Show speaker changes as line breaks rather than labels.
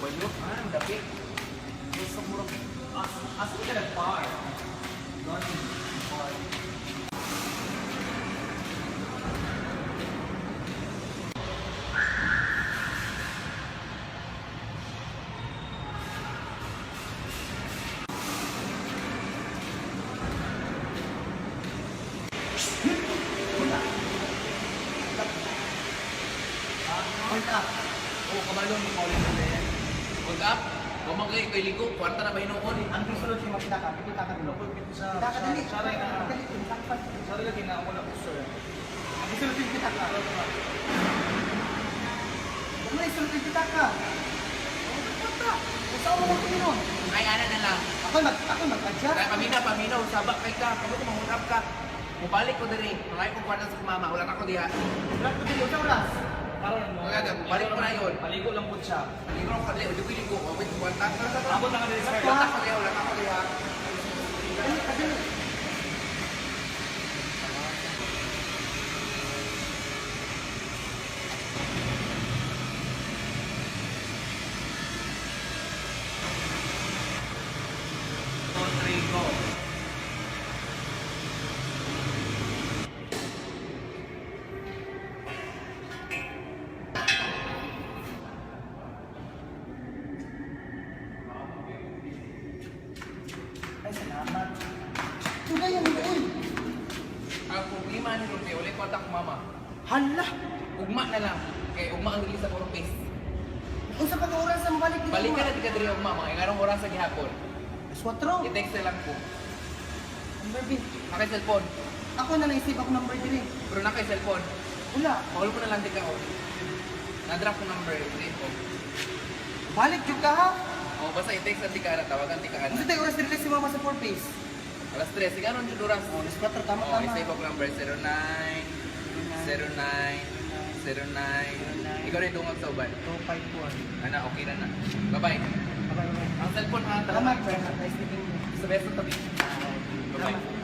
Bayot, ang dapit. Gusto mo rin. Asa ka nag-par? Gone. Par.
Hold up.
Oo, kabalon mo ulit ulit. Hold up. Gumang kayo kay ligo. Kwarta na ba hinuon?
Ang gusto lang makita ka, kita ka dito. Kita ka dali.
Saray na.
Dali, takpan.
Saray lagi na ako na gusto.
Ang gusto lang kita ka. Ano gusto lang kita ka? Saan mo lang yun?
Ay, ana na lang.
Ako mag-adjust.
Kaya paminaw. Sabak kay ka. Kamu ko mahunap ka. Mubalik ko diri. Malay ko kwarta sa mama. Wala na ko diha.
Wala ko dito sa oras.
Balik mo na yun.
Paligo lang po siya.
Paligo lang ko dali. Ulit ko ligo. Wait, kwarta.
Abot na ka din sir.
Wala na ko diha. Wala na ko diha.
Dali, dali.
Rodrigo.
Ay, salamat. Tuga yan, uy.
Ang problema ni Rupi. Ulit kwarta ko mama.
Hala.
Ugma na lang. Kaya ugma ang gilis sa puro face.
Kung sa pag-oras na mabalik dito.
Balik ka na tika diri ugma. Mga ingarong oras sa gihapon.
Swatro.
I-text na lang ko.
Number B.
Nakay cellphone.
Ako na naisip ako number din eh.
Pero nakay cellphone.
Wala.
Mahal ko na lang tika ko. Na-drop ko number. Hindi po.
Balik yung ka ha.
O basta i-text ang tika na. Tawagan tika
Kasi
na.
tayo oras nila si mama sa 4 face.
Alas 3. Sige anong juduras?
Oh, nas 4, tama
O,
tama.
i-save ako number 09 09. Ikaw rin dungag sa uban.
251.
Ana, okay na na. Bye-bye.
Bye-bye.
Ang cellphone ha.
Salamat, sir. Nice meeting you.
Sa beso tabi.
Salamat.